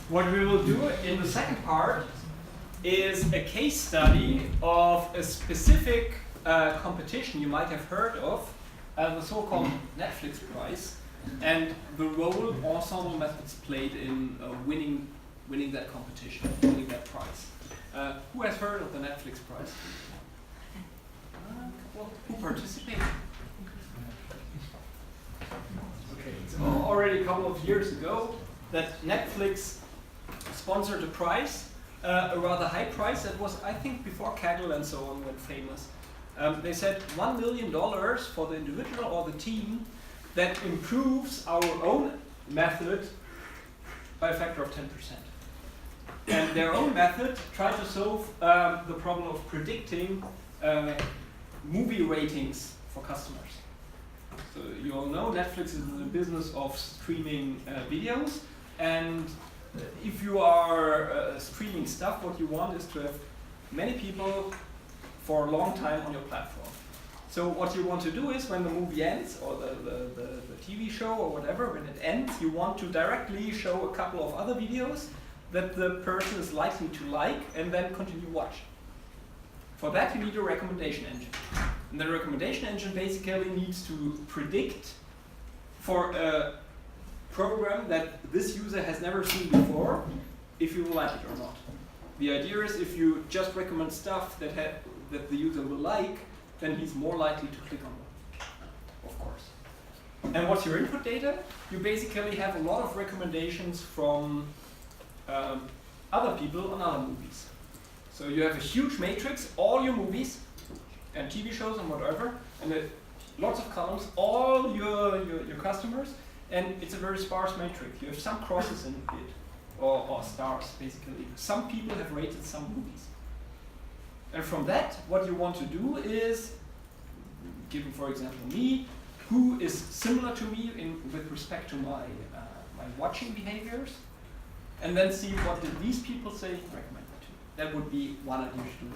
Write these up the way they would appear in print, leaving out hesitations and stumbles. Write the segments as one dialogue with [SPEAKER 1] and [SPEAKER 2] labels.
[SPEAKER 1] What we will do in the second part is a case study of a specific competition you might have heard of, the so-called Netflix prize, and the role ensemble methods played in winning that competition, winning that prize. Who has heard of the Netflix prize? Well, who participated? Okay, it's already a couple of years ago that Netflix sponsored a prize, a rather high prize that was, I think, before Kaggle and so on went famous. They said $1 million for the individual or the team that improves our own method by a factor of 10%. And their own method tried to solve the problem of predicting movie ratings for customers. So you all know Netflix is in the business of streaming videos, and if you are streaming stuff, what you want is to have many people for a long time on your platform. So what you want to do is when the movie ends, or the TV show or whatever, when it ends, you want to directly show a couple of other videos that the person is likely to like and then continue watching. For that you need a recommendation engine. And the recommendation engine basically needs to predict for a program that this user has never seen before if you will like it or not. The idea is if you just recommend stuff that the user will like, then he's more likely to click on it, of course. And what's your input data? You basically have a lot of recommendations from other people on other movies. So you have a huge matrix, all your movies and TV shows and whatever, and lots of columns, all your customers, and it's a very sparse matrix. You have some crosses in it, or stars basically. Some people have rated some movies. And from that, what you want to do is, given for example me, who is similar to me with respect to my watching behaviors, and then see what did these people say, recommend it to. That would be one idea to do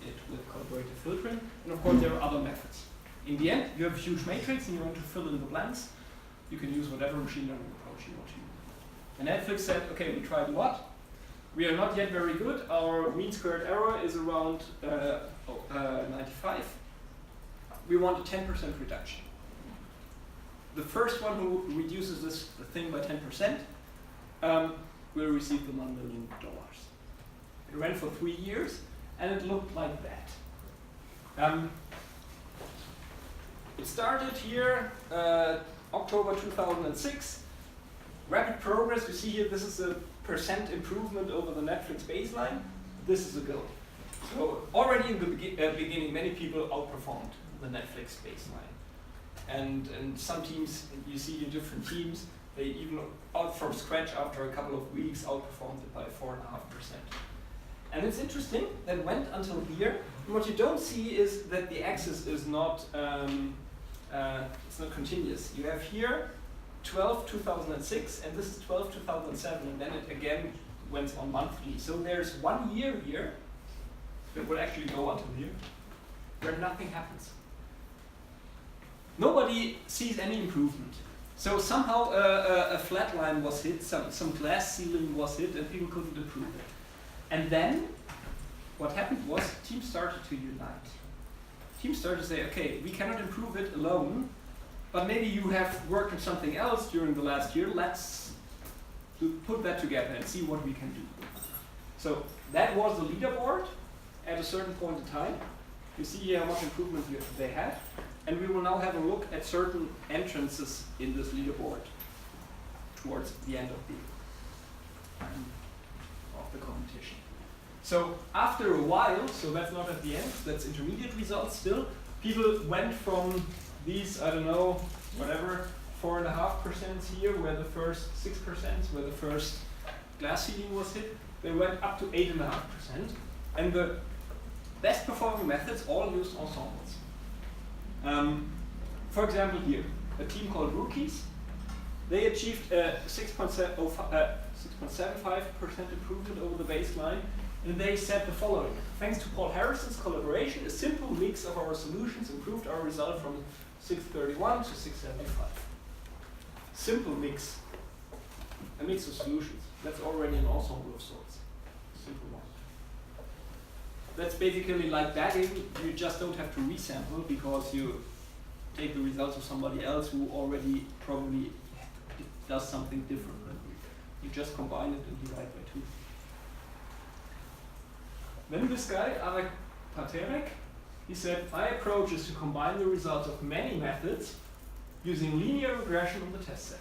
[SPEAKER 1] it with collaborative filtering, and of course there are other methods. In the end, you have a huge matrix and you want to fill in the blanks. You can use whatever machine learning approach you want to use. And Netflix said, okay, we tried what? We are not yet very good. Our mean squared error is around 95. We want a 10% reduction. The first one who reduces this thing by 10% will receive the $1 million. It ran for 3 years, and it looked like that. It started here, October 2006. Rapid progress, you see here, this is a percent improvement over the Netflix baseline. This is a go. So already in the beginning, many people outperformed the Netflix baseline. And some teams, you see in different teams, they even out from scratch after a couple of weeks outperformed it by 4.5%. And it's interesting that went until here. And what you don't see is that the axis is not it's not continuous. You have here 12 2006, and this is 12 2007, and then it again went on monthly. So there's 1 year here that would actually go until here, where nothing happens. Nobody sees any improvement. So somehow a flat line was hit, some glass ceiling was hit, and people couldn't improve it. And then what happened was teams started to unite. Teams started to say, okay, we cannot improve it alone, but maybe you have worked on something else during the last year. Let's put that together and see what we can do. So that was the leaderboard at a certain point in time. You see here how much improvement they had. And we will now have a look at certain entrances in this leaderboard towards the end of the competition. So after a while, so that's not at the end, that's intermediate results still, people went from these, I don't know, whatever, 4.5% here, where the first 6%, where the first glass ceiling was hit, they went up to 8.5%. And the best performing methods all used ensembles. For example here, a team called Rookies, they achieved a 6.75% improvement over the baseline, and they said the following: thanks to Paul Harrison's collaboration, a simple mix of our solutions improved our result from 631 to 675. Simple mix, a mix of solutions. That's already an ensemble of sorts. Simple one. That's basically like bagging. You just don't have to resample because you take the results of somebody else who already probably does something different than you. You just combine it and divide by 2. Then this guy, Arak Paterek, he said, my approach is to combine the results of many methods using linear regression on the test set.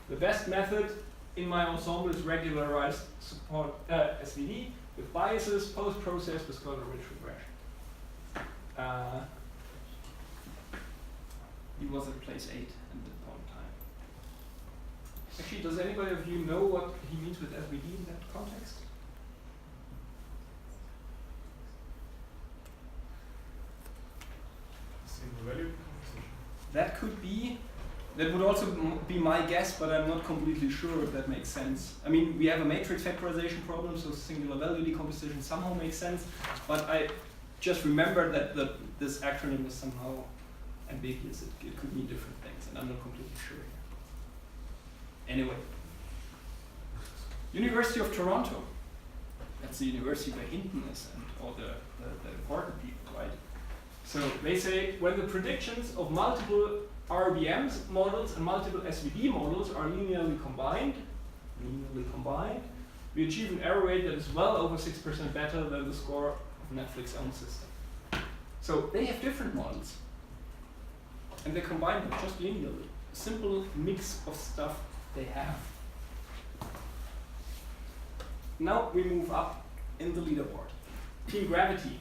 [SPEAKER 1] The best method in my ensemble is regularized support SVD with biases, post-process with color-rich regression. He was at place 8 at that point in time. Actually, does anybody of you know what he means with SVD in that context?
[SPEAKER 2] Single value composition.
[SPEAKER 1] That could be. That would also be my guess, but I'm not completely sure if that makes sense. I mean, we have a matrix factorization problem, so singular value decomposition somehow makes sense, but I just remember that this acronym is somehow ambiguous. It could mean different things, and I'm not completely sure here. Anyway, University of Toronto. That's the university where Hinton is and all the important people, right? So they say when the predictions of multiple RBMs models and multiple SVD models are linearly combined, we achieve an error rate that is well over 6% better than the score of Netflix's own system. So they have different models, and they combine them just linearly. A simple mix of stuff they have. Now we move up in the leaderboard. Team Gravity.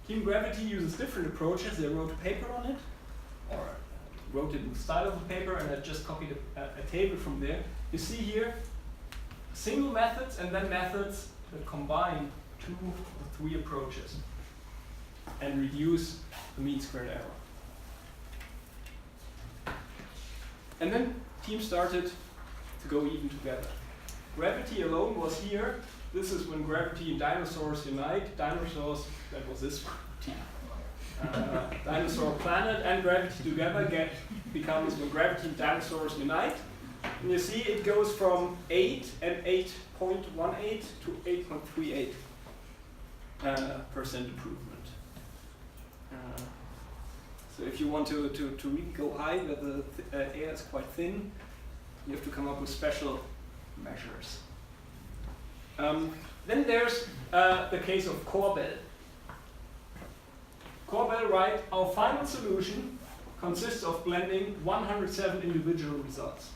[SPEAKER 1] Team Gravity uses different approaches. They wrote a paper on it, or wrote it in the style of a paper, and I just copied a table from there. You see here single methods and then methods that combine 2 or 3 approaches and reduce the mean squared error. And then teams started to go even together. Gravity alone was here. This is when gravity and dinosaurs unite. Dinosaurs, that was this team. Dinosaur planet and gravity together becomes when gravity and dinosaurs unite. And you see it goes from 8 and 8.18 to 8.38% improvement. So if you want to really go high, where the air is quite thin, you have to come up with special measures. Then there's the case of Corbell. Corbell writes, our final solution consists of blending 107 individual results.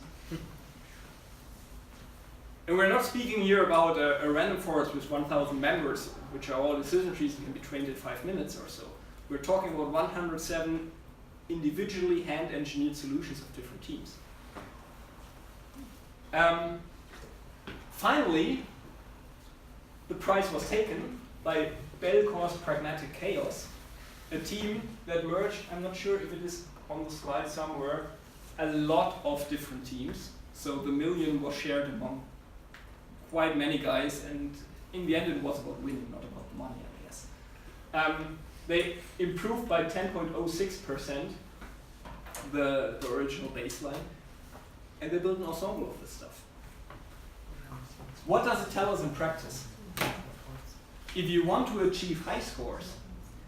[SPEAKER 1] And we're not speaking here about a random forest with 1,000 members, which are all decision trees and can be trained in 5 minutes or so. We're talking about 107 individually hand-engineered solutions of different teams. Finally, the prize was taken by Bell-Course Pragmatic Chaos, a team that merged, I'm not sure if it is on the slide somewhere, a lot of different teams. So the million was shared among quite many guys, and in the end it was about winning, not about the money, I guess. They improved by 10.06% the original baseline, and they built an ensemble of this stuff. What does it tell us in practice? If you want to achieve high scores,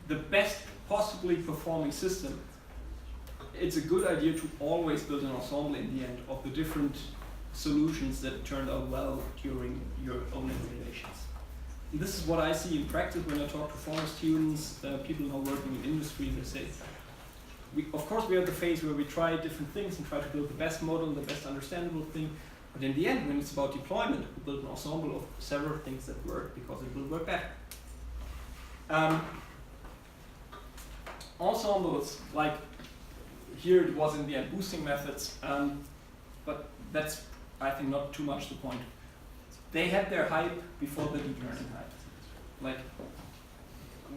[SPEAKER 1] the best possibly performing system, it's a good idea to always build an ensemble in the end of the different solutions that turned out well during your own evaluations. And this is what I see in practice when I talk to former students, people who are working in industry. They say, of course we are at the phase where we try different things and try to build the best model, the best understandable thing. But in the end, when it's about deployment, we build an ensemble of several things that work because it will work better. Ensembles, like here it was in the end boosting methods, but that's, I think, not too much the point. They had their hype before the deep learning hype. Like,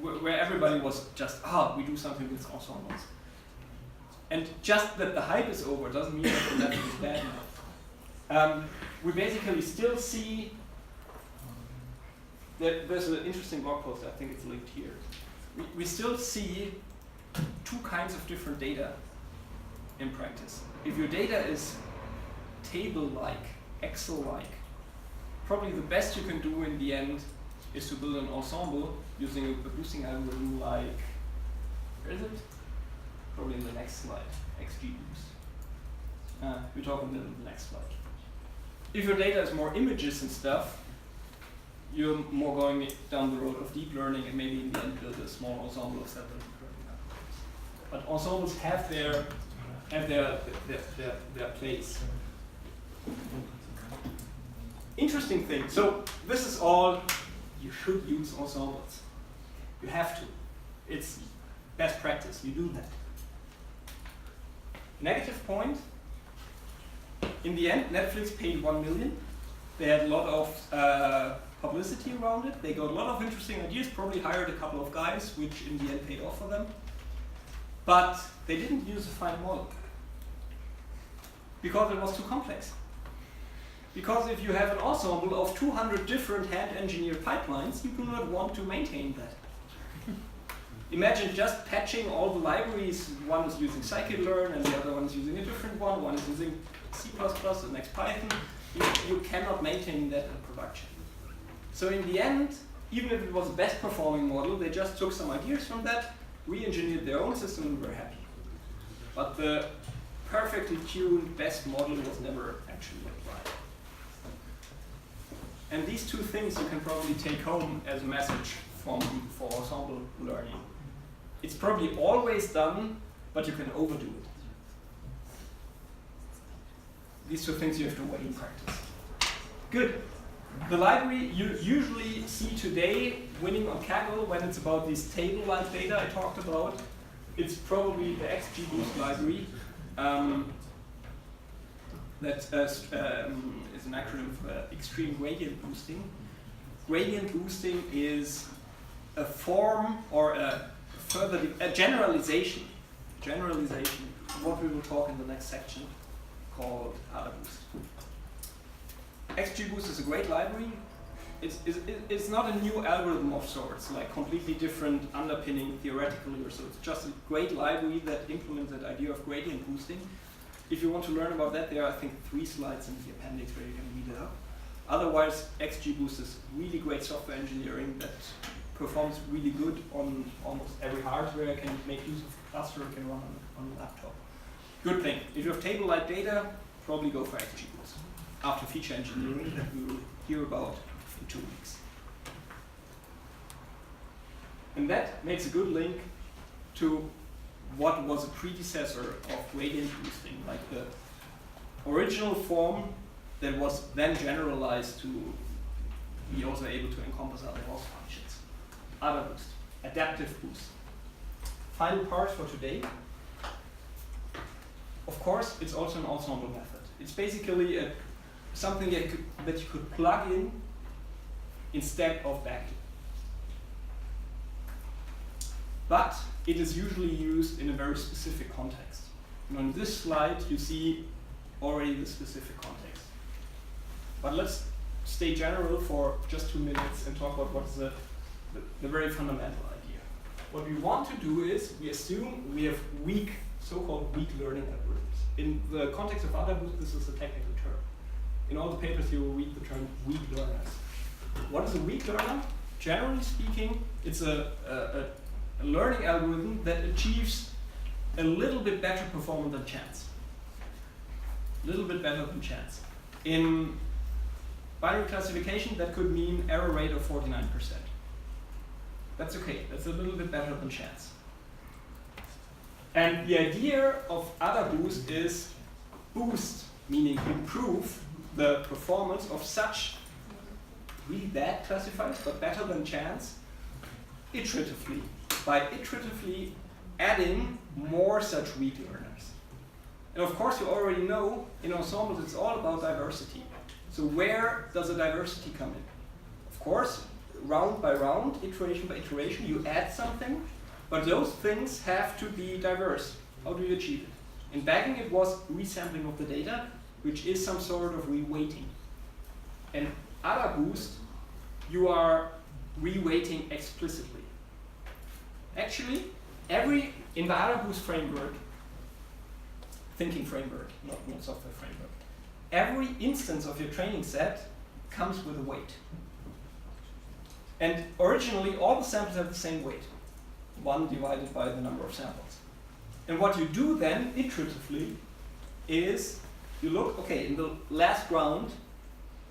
[SPEAKER 1] where everybody was just, we do something with ensembles. And just that the hype is over doesn't mean that the method is bad enough. We basically still see that there's an interesting blog post, I think it's linked here. We still see 2 kinds of different data in practice. If your data is table-like, Excel-like, probably the best you can do in the end is to build an ensemble using a boosting algorithm like, where is it? Probably in the next slide, XGBoost. We'll talk about it in the next slide. If your data is more images and stuff, you're more going down the road of deep learning and maybe in the end build a small ensemble of several deep learning algorithms. But ensembles have their place. Interesting thing. So this is all you should use ensembles. You have to. It's best practice. You do that. Negative point. In the end, Netflix paid 1 million. They had a lot of publicity around it. They got a lot of interesting ideas, probably hired a couple of guys, which in the end paid off for them. But they didn't use a fine model because it was too complex. Because if you have an ensemble of 200 different hand-engineered pipelines, you do not want to maintain that. Imagine just patching all the libraries. One is using scikit-learn and the other one is using a different one. One is using C++, the next Python. You cannot maintain that in production. So in the end, even if it was the best performing model, they just took some ideas from that, re-engineered their own system and were happy. But the perfectly tuned best model was never actually applied. And these two things you can probably take home as a message for ensemble learning. It's probably always done, but you can overdo it. These two things you have to weigh in practice. Good. The library you usually see today winning on Kaggle when it's about this table-like data I talked about. It's probably the XGBoost library. That is an acronym for extreme gradient boosting. Gradient boosting is a form or a generalization of what we will talk in the next section called AdaBoost. XGBoost is a great library. It's not a new algorithm of sorts, like completely different underpinning theoretically or so. It's just a great library that implements that idea of gradient boosting. If you want to learn about that, there are, I think, 3 slides in the appendix where you can read it up. Otherwise, XGBoost is really great software engineering that performs really good on almost every hardware, can make use of cluster, can run on a laptop. Good thing. If you have table-like data, probably go for XGBoost after feature engineering that we will hear about in 2 weeks. And that makes a good link to what was a predecessor of gradient boosting, like the original form that was then generalized to be also able to encompass other loss functions. AdaBoost, adaptive boost. Final part for today. Of course, it's also an ensemble method. It's basically something that you could plug in instead of backing. But it is usually used in a very specific context. And on this slide, you see already the specific context. But let's stay general for just 2 minutes and talk about what's the very fundamental idea. What we want to do is we assume we have so-called weak learning algorithms. In the context of AdaBoost, this is a technical term. In all the papers, you will read the term weak learners. What is a weak learner? Generally speaking, it's a learning algorithm that achieves a little bit better performance than chance. A little bit better than chance. In binary classification, that could mean error rate of 49%. That's okay, that's a little bit better than chance. And the idea of AdaBoost is boost, meaning improve the performance of such really bad classifiers, but better than chance, iteratively. By iteratively adding more such weak learners. And of course, you already know in ensembles it's all about diversity. So where does the diversity come in? Of course, round by round, iteration by iteration, you add something, but those things have to be diverse. How do you achieve it? In backing, it was resampling of the data, which is some sort of reweighting. And AdaBoost, you are reweighting explicitly. Actually, in the AdaBoost framework, thinking framework, not software framework, every instance of your training set comes with a weight. And originally, all the samples have the same weight, 1 divided by the number of samples. And what you do then, iteratively, is you look, okay, in the last round,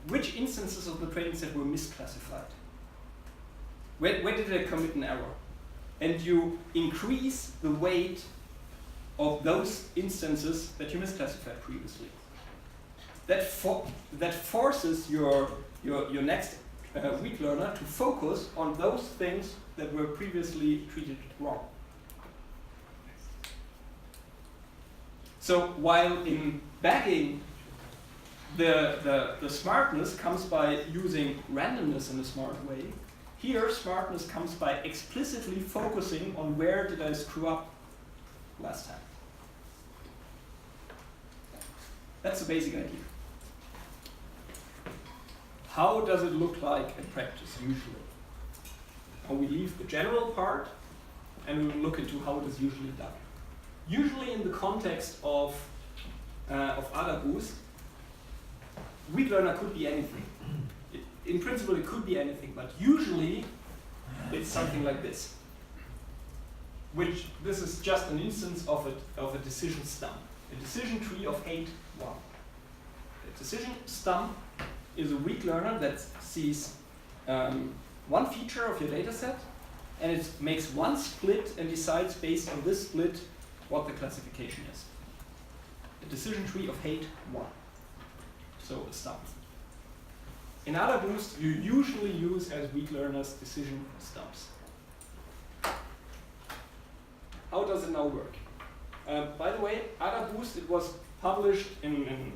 [SPEAKER 1] which instances of the training set were misclassified? Where did I commit an error? And you increase the weight of those instances that you misclassified previously. That forces your next weak learner to focus on those things that were previously treated wrong. So while in bagging, the smartness comes by using randomness in a smart way, here smartness comes by explicitly focusing on where did I screw up last time. That's the basic idea. How does it look like in practice usually? Now we leave the general part and we will look into how it is usually done. Usually in the context of AdaBoost, weak learner could be anything. In principle it could be anything, but usually it's something like this. Which this is just an instance of a decision stump. A decision tree of height 1. A decision stump is a weak learner that sees one feature of your data set and it makes one split and decides based on this split what the classification is. A decision tree of height 1. So a stump. In AdaBoost, you usually use as weak learners decision stumps. How does it now work? By the way, AdaBoost, it was published in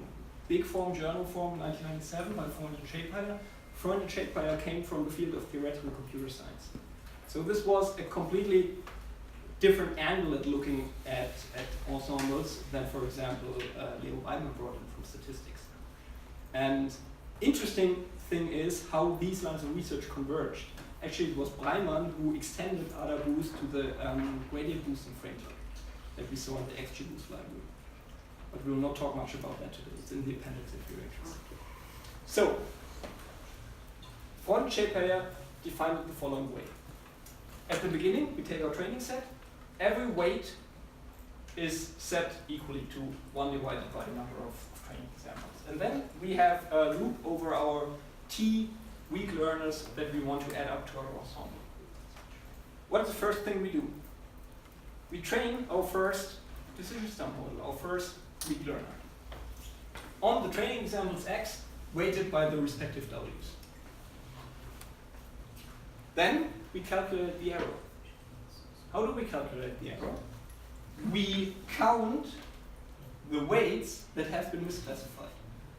[SPEAKER 1] big form, journal form, 1997 by Freund and Shapeyer. Freund and Shapeyer came from the field of theoretical computer science. So this was a completely different angle at looking at ensembles than, for example, Leo Weidman brought in from statistics. And interesting thing is how these lines of research converged. Actually, it was Breimann who extended AdaBoost to the gradient boosting framework that we saw in the XGBoost library. But we will not talk much about that today. It's in the appendix if you're interested. So, Freund and Shapeyer defined it the following way. At the beginning, we take our training set. Every weight is set equally to 1 divided by the number of training examples. And then we have a loop over our T weak learners that we want to add up to our ensemble. What's the first thing we do? We train our first decision stump model, our first weak learner, on the training examples X weighted by the respective W's. Then we calculate the error. How do we calculate the error? We count the weights that have been misclassified.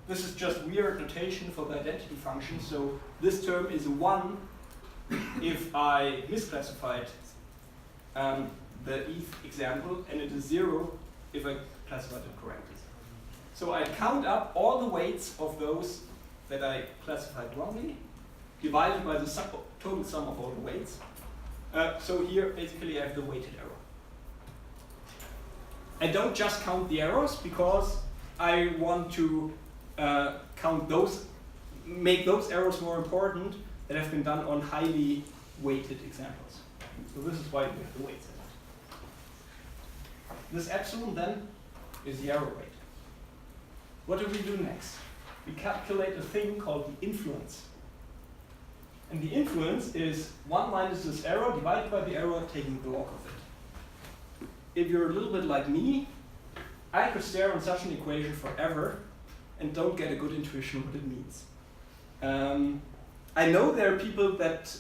[SPEAKER 1] This is just weird notation for the identity function, so this term is 1 if I misclassified the ETH example, and it is 0 if I classified it correctly. So I count up all the weights of those that I classified wrongly, divided by the total sum of all the weights. So here, basically, I have the weighted error. I don't just count the errors because I want to count those, make those errors more important that have been done on highly weighted examples. So this is why we have the weights in it. This epsilon then is the error rate. What do we do next? We calculate a thing called the influence. And the influence is 1 minus this error divided by the error taking the log of it. If you're a little bit like me, I could stare on such an equation forever and don't get a good intuition what it means. I know there are people that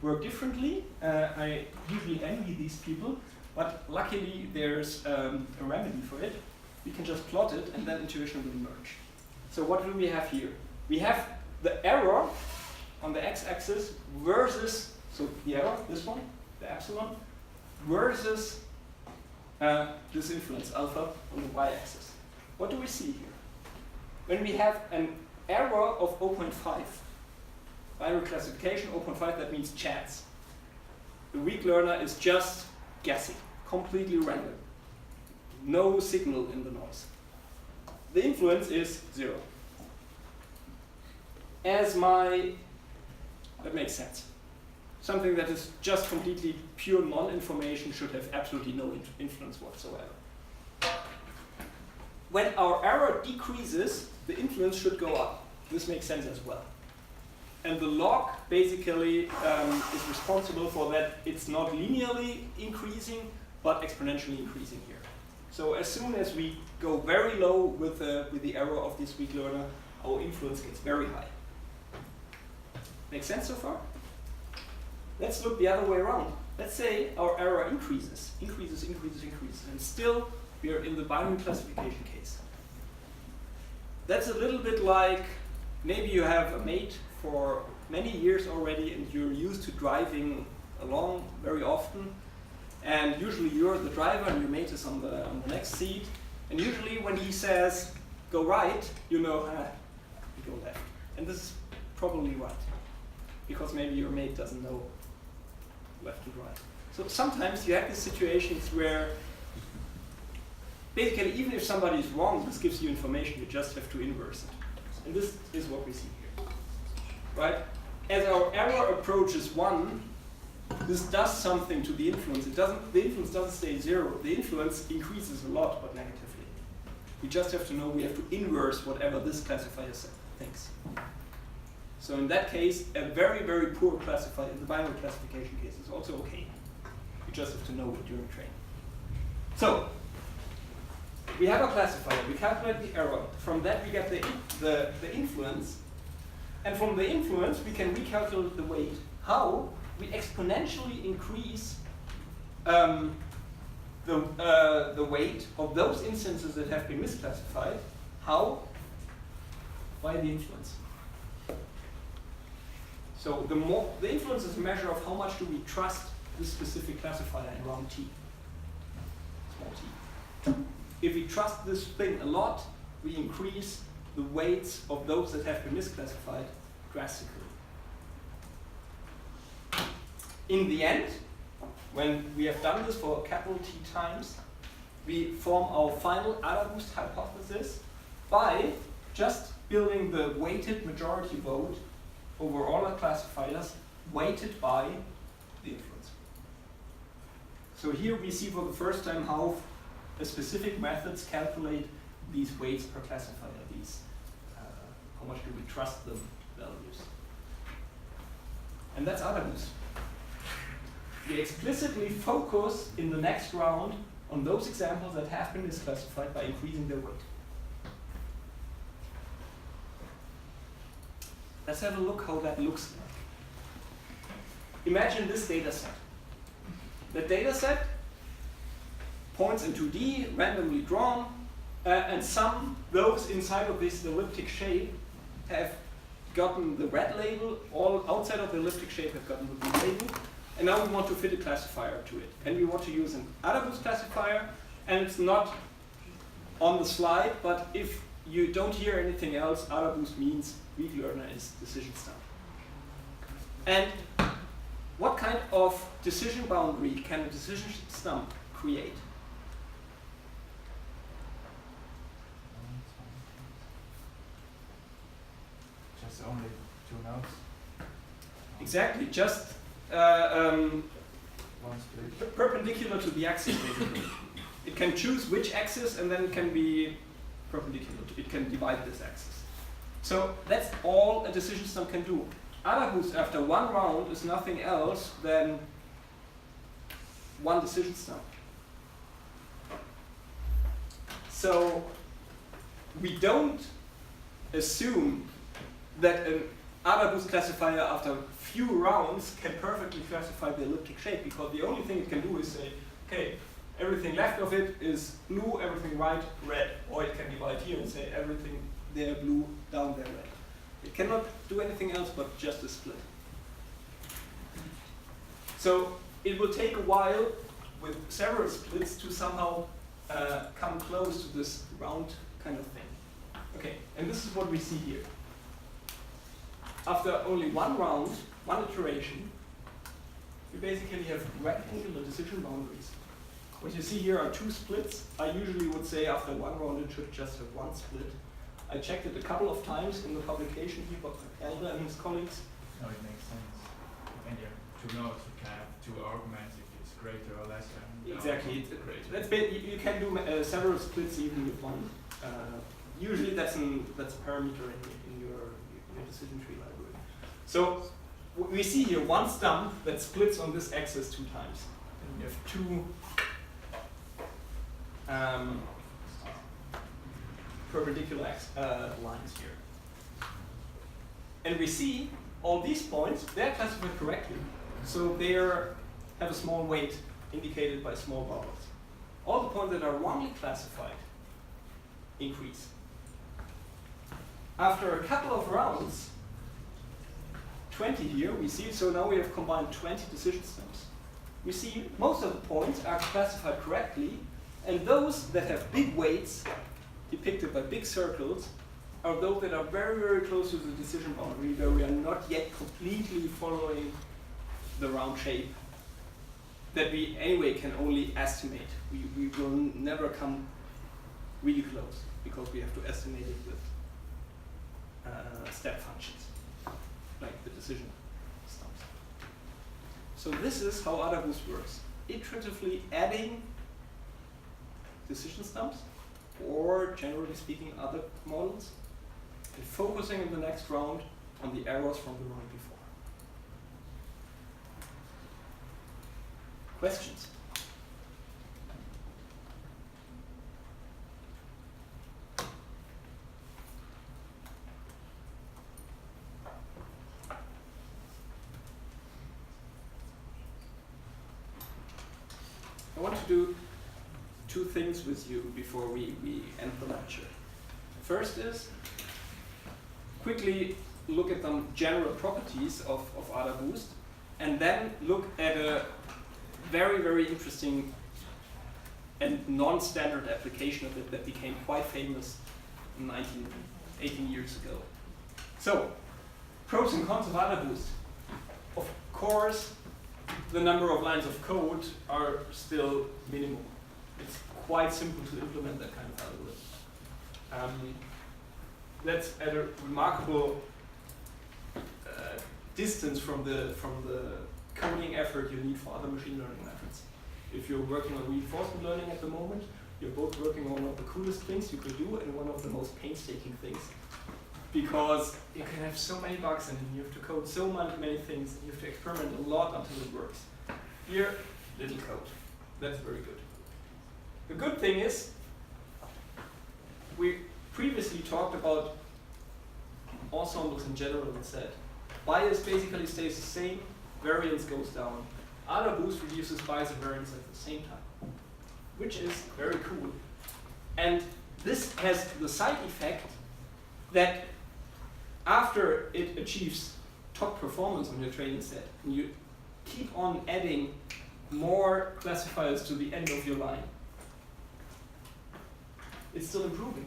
[SPEAKER 1] work differently. I usually envy these people, but luckily there's a remedy for it. We can just plot it and then intuition will emerge. So what do we have here? We have the error on the x-axis versus, so the error, this one, the epsilon, versus this influence, alpha, on the y-axis. What do we see here? When we have an error of 0.5, binary classification 0.5, that means chance. The weak learner is just guessing, completely random. No signal in the noise. The influence is 0. as that makes sense. Something that is just completely pure non-information should have absolutely no influence whatsoever. When our error decreases, the influence should go up. This makes sense as well. And the log basically is responsible for that it's not linearly increasing, but exponentially increasing here. So as soon as we go very low with the error of this weak learner, our influence gets very high. Make sense so far? Let's look the other way around. Let's say our error increases, and still we are in the binary classification case. That's a little bit like maybe you have a mate for many years already and you're used to driving along very often, and usually you're the driver and your mate is on the next seat, and usually when he says go right, you know, you go left. And this is probably right, because maybe your mate doesn't know left and right. So sometimes you have these situations where basically even if somebody is wrong, this gives you information, you just have to inverse it. And this is what we see here, right? As our error approaches 1, this does something to the influence. The influence doesn't stay 0. The influence increases a lot, but negatively. We just have to know we have to inverse whatever this classifier thinks. So in that case, a very, very poor classifier, in the binary classification case, is also okay. You just have to know it during training. So we have a classifier, we calculate the error. From that we get the influence. And from the influence we can recalculate the weight. How? We exponentially increase the weight of those instances that have been misclassified. How? By the influence. So the influence is a measure of how much do we trust this specific classifier in round t, small t. If we trust this thing a lot, we increase the weights of those that have been misclassified drastically. In the end, when we have done this for capital T times, we form our final AdaBoost hypothesis by just building the weighted majority vote over all our classifiers weighted by the influence. So here we see for the first time how specific methods calculate these weights per classifier, how much do we trust the values. And that's AdaBoost. We explicitly focus in the next round on those examples that have been misclassified by increasing their weight. Let's have a look how that looks like. Imagine this data set. The data set points in 2D, randomly drawn, and those inside of this elliptic shape have gotten the red label, all outside of the elliptic shape have gotten the blue label, and now we want to fit a classifier to it. And we want to use an AdaBoost classifier, and it's not on the slide, but if you don't hear anything else, AdaBoost means weak learner is decision stump. And what kind of decision boundary can a decision stump create?
[SPEAKER 2] Just only 2 nodes.
[SPEAKER 1] Exactly, just
[SPEAKER 2] One split.
[SPEAKER 1] perpendicular to the axis, basically. It can choose which axis, and then it can be perpendicular. It can divide this axis. So that's all a decision stump can do. AdaBoost after 1 round is nothing else than one decision stump. So we don't assume that an AdaBoost classifier after few rounds can perfectly classify the elliptic shape, because the only thing it can do is say, okay, everything left of it is blue, everything right, red. Or it can divide here and say everything there blue, down there red. It cannot do anything else but just a split. So it will take a while with several splits to somehow come close to this round kind of thing. Okay, and this is what we see here. After only 1 round, 1 iteration, we basically have rectangular decision boundaries. What you see here are 2 splits. I usually would say after 1 round it should just have 1 split. I checked it a couple of times in the publication here by Elder and his colleagues.
[SPEAKER 2] No, it makes sense. And you have two nodes, you can have two arguments if it's greater or less than.
[SPEAKER 1] Exactly.
[SPEAKER 2] Greater.
[SPEAKER 1] That's you can do several splits even with one. Usually that's a parameter in your decision tree library. So we see here one stump that splits on this axis 2 times. And you have 2 perpendicular lines here. And we see all these points, they're classified correctly. So they have a small weight indicated by small bubbles. All the points that are wrongly classified increase. After a couple of rounds, 20 here, we see, so now we have combined 20 decision stumps. We see most of the points are classified correctly, and those that have big weights, depicted by big circles, are those that are very, very close to the decision boundary, where we are not yet completely following the round shape that we anyway can only estimate. We will never come really close, because we have to estimate it with step functions, like the decision stumps. So this is how AdaBoost works. Iteratively adding decision stumps, or generally speaking other models, and focusing in the next round on the errors from the round before. Questions? I want to do 2 things with you before we end the lecture. First is quickly look at some general properties of AdaBoost, and then look at a very, very interesting and non-standard application of it that became quite famous 18 years ago. So, pros and cons of AdaBoost. Of course, the number of lines of code are still minimal. It's quite simple to implement that kind of algorithm. That's at a remarkable distance from the coding effort you need for other machine learning methods. If you're working on reinforcement learning at the moment, you're both working on one of the coolest things you could do and one of the most painstaking things. Because you can have so many bugs and you have to code so many things, and you have to experiment a lot until it works. Here, little code. That's very good. The good thing is, we previously talked about ensembles in general and said, bias basically stays the same, variance goes down. AdaBoost reduces bias and variance at the same time, which is very cool. And this has the side effect that after it achieves top performance on your training set, and you keep on adding more classifiers to the end of your line, it's still improving.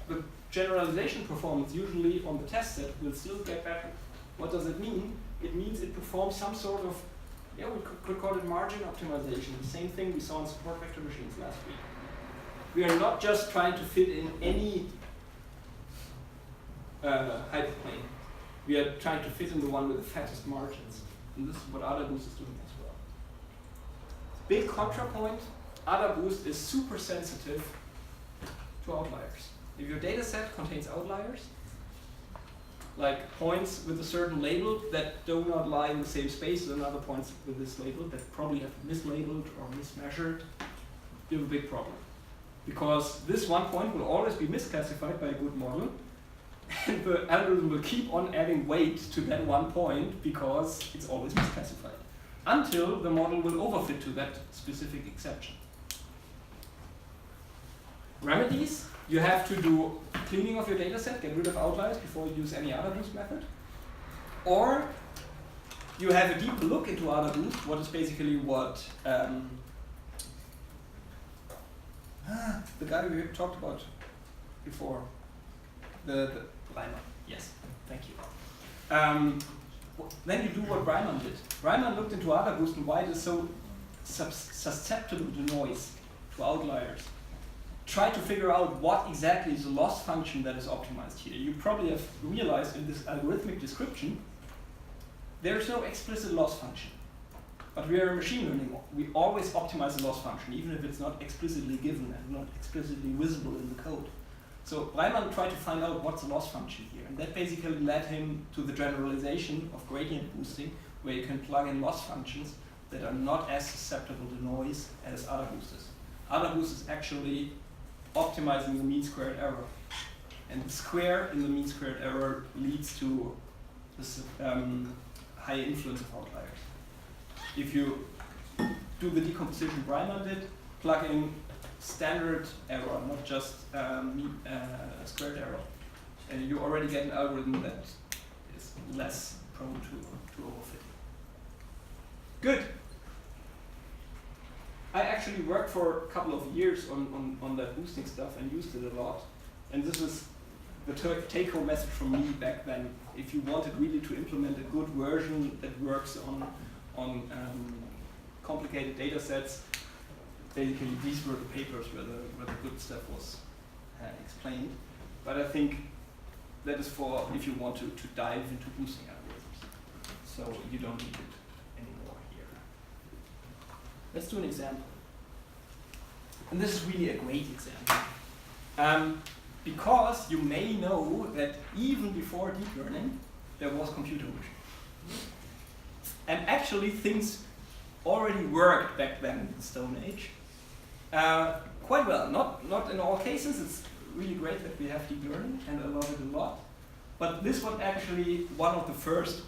[SPEAKER 1] The generalization performance usually on the test set will still get better. What does it mean? It means it performs some sort of, we could call it margin optimization, the same thing we saw in support vector machines last week. We are not just trying to fit in any hyperplane. We are trying to fit in the one with the fattest margins. And this is what AdaBoost is doing as well. Big contrapoint, AdaBoost is super sensitive to outliers. If your data set contains outliers, like points with a certain label that do not lie in the same space as other points with this label that probably have mislabeled or mismeasured, you have a big problem. Because this one point will always be misclassified by a good model, and the algorithm will keep on adding weight to that one point because it's always misclassified, until the model will overfit to that specific exception. Remedies, you have to do cleaning of your data set, get rid of outliers before you use any AdaBoost method. Or you have a deep look into AdaBoost, what is basically what the guy we talked about before, the Reimann. Yes, thank you. Then you do what Reimann did. Reimann looked into AdaBoost and why it is so susceptible to noise, to outliers, try to figure out what exactly is the loss function that is optimized here. You probably have realized in this algorithmic description, there is no explicit loss function. But we are in machine learning. We always optimize the loss function, even if it's not explicitly given and not explicitly visible in the code. So Reimann tried to find out what's the loss function here, and that basically led him to the generalization of gradient boosting, where you can plug in loss functions that are not as susceptible to noise as AdaBoost is. AdaBoost is actually optimizing the mean squared error, and the square in the mean squared error leads to this high influence of outliers. If you do the decomposition Reimann did, plug in standard error, not just squared error, and you already get an algorithm that is less prone to overfitting. Good. I actually worked for a couple of years on that boosting stuff and used it a lot. And this is the take-home message from me back then. If you wanted really to implement a good version that works on complicated data sets, basically these were the papers where the good stuff was explained. But I think that is for if you want to dive into boosting algorithms. So you don't need it anymore here. Let's do an example. And this is really a great example. Because you may know that even before deep learning, there was computer vision. And actually things already worked back then in the Stone Age. Quite well, not in all cases. It's really great that we have deep learning, and I love it a lot. But this was actually one of the first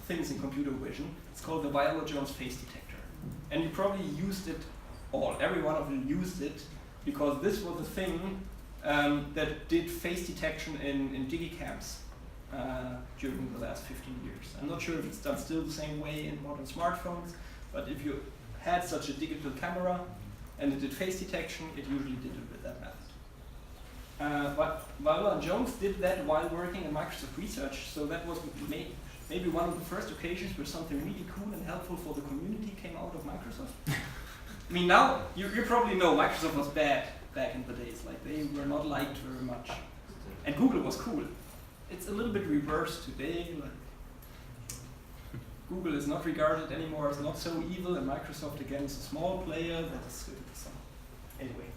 [SPEAKER 1] things in computer vision. It's called the Viola-Jones face detector. And you probably used it all. Every one of you used it because this was the thing that did face detection in digicams during the last 15 years. I'm not sure if it's done still the same way in modern smartphones, but if you had such a digital camera and it did face detection, it usually did it with that method. But Viola-Jones did that while working in Microsoft Research, so that was maybe one of the first occasions where something really cool and helpful for the community came out of Microsoft. I mean, now, you probably know Microsoft was bad back in the days, like they were not liked very much. And Google was cool. It's a little bit reversed today, like Google is not regarded anymore as not so evil, and Microsoft again is a small player that is good at some. Anyway.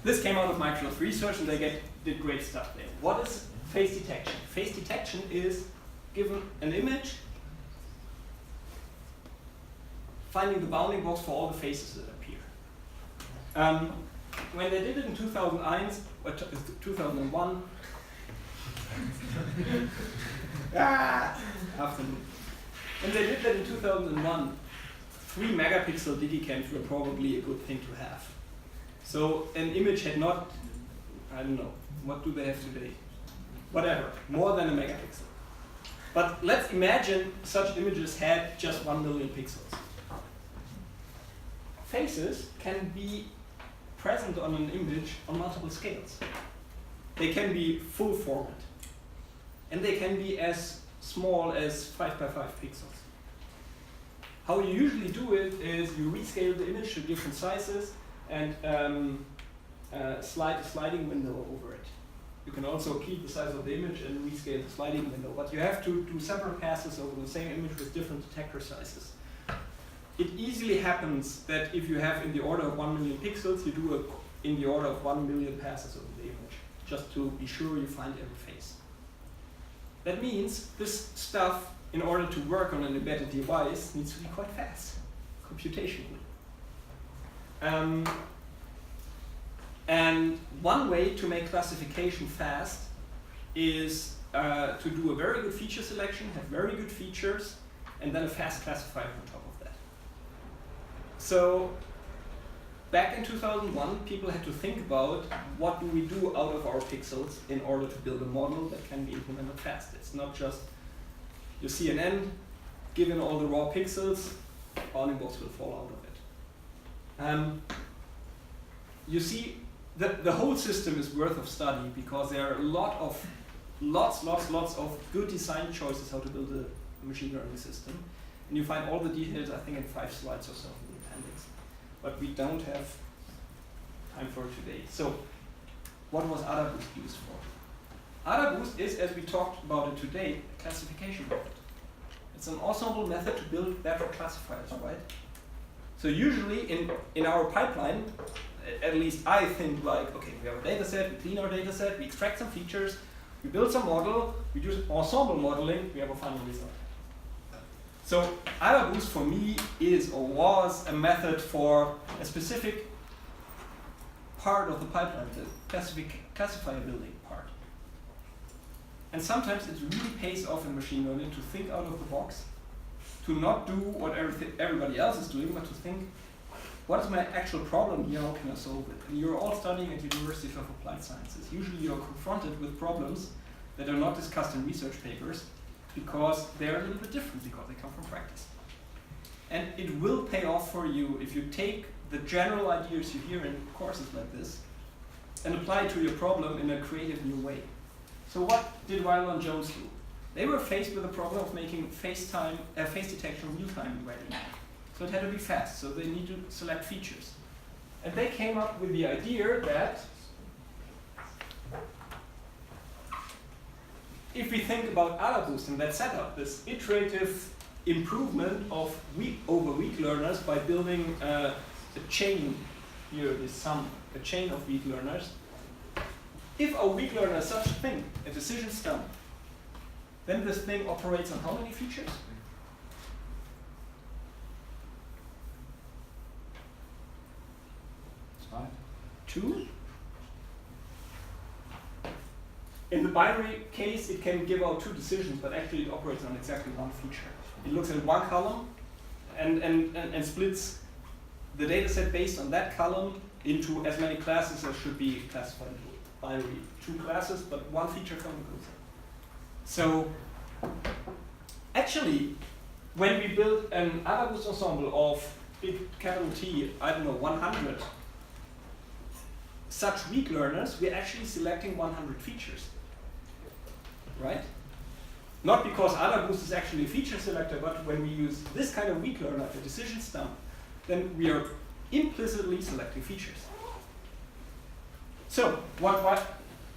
[SPEAKER 1] This came out of Microsoft Research and they did great stuff there. What is face detection? Face detection is given an image, finding the bounding box for all the faces that appear. When they did it in 2001, afternoon. When they did that in 2001, 3 megapixel digicams were probably a good thing to have. So an image had not, I don't know, what do they have today? Whatever, more than a megapixel. But let's imagine such images had just 1 million pixels. Faces can be present on an image on multiple scales. They can be full format. And they can be as small as 5 by 5 pixels. How you usually do it is you rescale the image to different sizes and slide a sliding window over it. You can also keep the size of the image and rescale the sliding window, but you have to do several passes over the same image with different detector sizes. It easily happens that if you have in the order of 1 million pixels, you do in the order of 1 million passes over the image, just to be sure you find every face. That means this stuff, in order to work on an embedded device, needs to be quite fast, computationally. And one way to make classification fast is to do a very good feature selection, have very good features, and then a fast classifier on top of that. So back in 2001, people had to think about what do we do out of our pixels in order to build a model that can be implemented fast. It's not just your CNN, given all the raw pixels, bounding box will fall out of it. You see, the whole system is worth of study because there are lots of good design choices how to build a machine learning system. And you find all the details, I think, in 5 slides or so in the appendix. but we don't have time for it today. So, what was AdaBoost used for? AdaBoost is, as we talked about it today, a classification method. It's an ensemble method to build better classifiers, right? So usually in our pipeline, at least I think like, okay, we have a data set, we clean our data set, we extract some features, we build some model, we do ensemble modeling, we have a final result. So AdaBoost for me is or was a method for a specific part of the pipeline, the classifier building part. And sometimes it really pays off in machine learning to think out of the box, to not do what everybody else is doing, but to think, what is my actual problem here, how can I solve it? And you're all studying at the University of Applied Sciences. Usually you're confronted with problems that are not discussed in research papers because they're a little bit different, because they come from practice. And it will pay off for you if you take the general ideas you hear in courses like this and apply it to your problem in a creative new way. So what did Weiler and Jones do? They were faced with the problem of making face detection real-time ready. So it had to be fast, so they need to select features. And they came up with the idea that if we think about AdaBoost and that setup, this iterative improvement of weak learners by building a chain, here this sum, a chain of weak learners. If a weak learner is such a thing, a decision stump, then this thing operates on how many features?
[SPEAKER 2] It's fine.
[SPEAKER 1] 2. In the binary case, it can give out 2 decisions, but actually it operates on exactly 1 feature. It looks at 1 column and splits the data set based on that column into as many classes as should be classified into binary. 2 classes, but 1 feature comes and goes. So actually, when we build an AdaBoost ensemble of big capital T, I don't know, 100 such weak learners, we're actually selecting 100 features, right? Not because AdaBoost is actually a feature selector, but when we use this kind of weak learner, a decision stump, then we are implicitly selecting features. So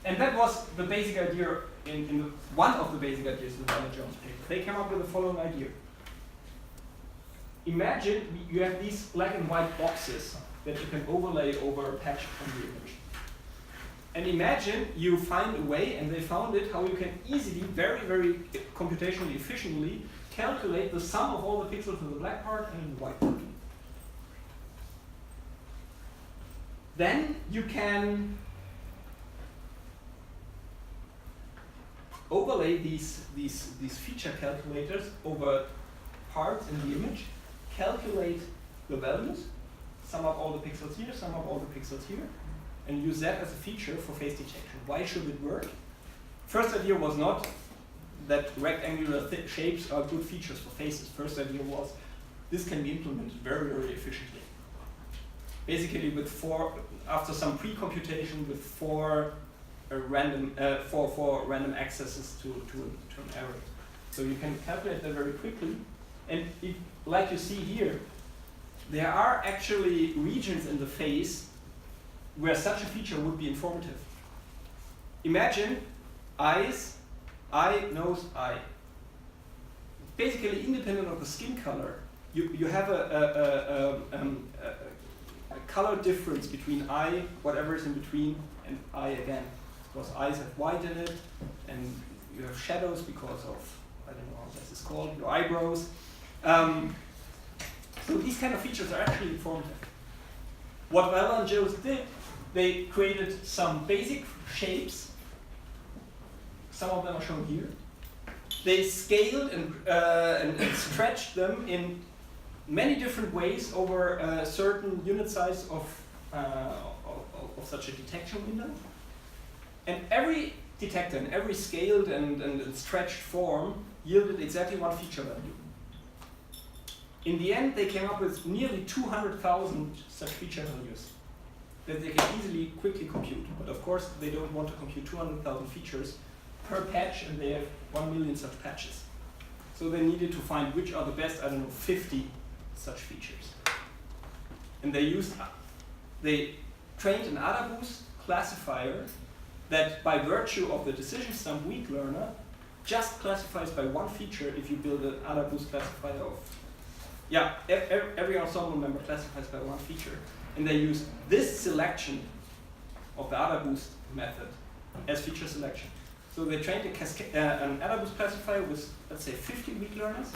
[SPEAKER 1] and that was the basic idea in one of the basic ideas in the Weiler Jones paper. They came up with the following idea. Imagine you have these black and white boxes that you can overlay over a patch on the image. And imagine you find a way, and they found it, how you can easily, very, very computationally efficiently, calculate the sum of all the pixels in the black part and in the white part. Then you can overlay these feature calculators over parts in the image, calculate the values, sum up all the pixels here, sum up all the pixels here, and use that as a feature for face detection. Why should it work? First idea was not that rectangular shapes are good features for faces. First idea was this can be implemented very, very efficiently. Basically after some pre-computation with four random accesses to an array. So you can calculate that very quickly. And like you see here, there are actually regions in the face where such a feature would be informative. Imagine eyes, eye, nose, eye. Basically, independent of the skin color, you have a color difference between eye, whatever is in between, and eye again. Because eyes have white in it, and you have shadows because of, I don't know how this is called, your eyebrows. So these kind of features are actually informative. What Weiler and Jones did, they created some basic shapes. Some of them are shown here. They scaled and stretched them in many different ways over a certain unit size of such a detection window. And every detector in every scaled and stretched form yielded exactly 1 feature value. In the end, they came up with nearly 200,000 such feature values that they can easily, quickly compute. But of course, they don't want to compute 200,000 features per patch, and they have 1 million such patches. So they needed to find which are the best, I don't know, 50 such features. and they trained an AdaBoost classifier that, by virtue of the decision stump weak learner, just classifies by one feature if you build an AdaBoost classifier of, every ensemble member classifies by one feature. And they use this selection of the AdaBoost method as feature selection. So they trained an AdaBoost classifier with, let's say, 50 weak learners.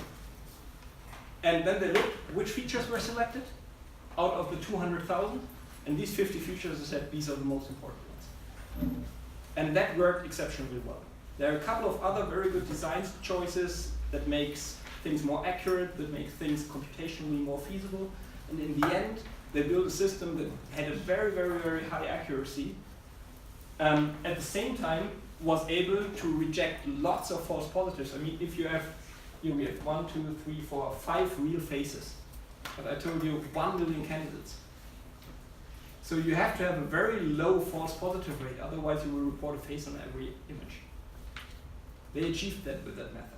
[SPEAKER 1] And then they looked which features were selected out of the 200,000. And these 50 features, they said, these are the most important ones. And that worked exceptionally well. There are a couple of other very good design choices that makes things more accurate, that make things computationally more feasible. And in the end, they built a system that had a very, very, very high accuracy. At the same time, was able to reject lots of false positives. I mean, if you have, we have 1, 2, 3, 4, 5 real faces. But I told you 1 million candidates. So you have to have a very low false positive rate, otherwise you will report a face on every image. They achieved that with that method.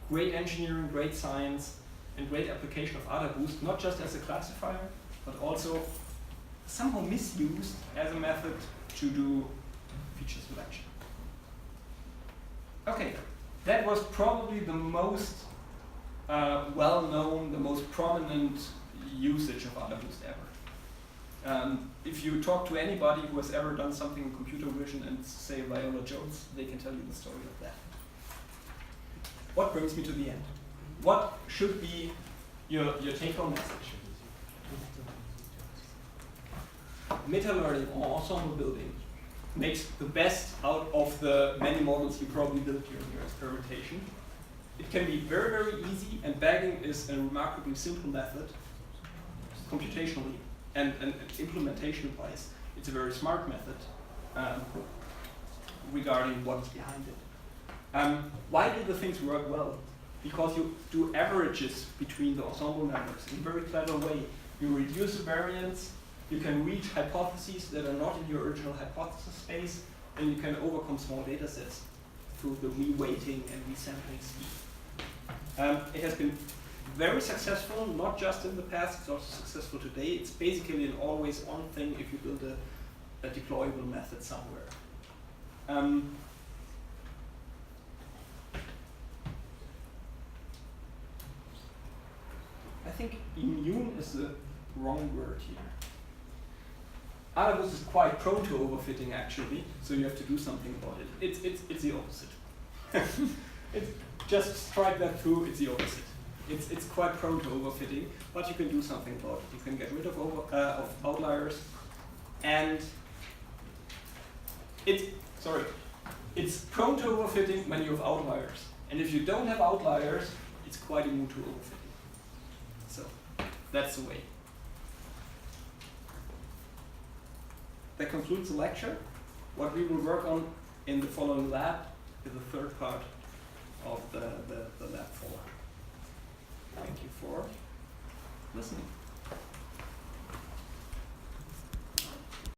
[SPEAKER 1] Great engineering, great science, and great application of AdaBoost, not just as a classifier, but also somehow misused as a method to do feature selection. Okay, that was probably the most well-known, the most prominent usage of AdaBoost ever. If you talk to anybody who has ever done something in computer vision and say Viola Jones, they can tell you the story of that. What brings me to the end? What should be your take-home message? Meta-learning or ensemble building makes the best out of the many models you probably built during your experimentation. It can be very, very easy, and bagging is a remarkably simple method computationally and implementation-wise. It's a very smart method regarding what's behind it. Why do the things work well? Because you do averages between the ensemble members in a very clever way. You reduce the variance, you can reach hypotheses that are not in your original hypothesis space, and you can overcome small data sets through the reweighting and resampling speed. It has been very successful, not just in the past, it's also successful today. It's basically an always-on thing if you build a deployable method somewhere. I think immune is the wrong word here. AdaBoost is quite prone to overfitting actually, so you have to do something about it. It's the opposite. It's just strike that through, it's the opposite. It's quite prone to overfitting, but you can do something about it. You can get rid of outliers, and it's prone to overfitting when you have outliers. And if you don't have outliers, it's quite immune to overfitting. So that's the way. That concludes the lecture. What we will work on in the following lab is the third part of the lab 4.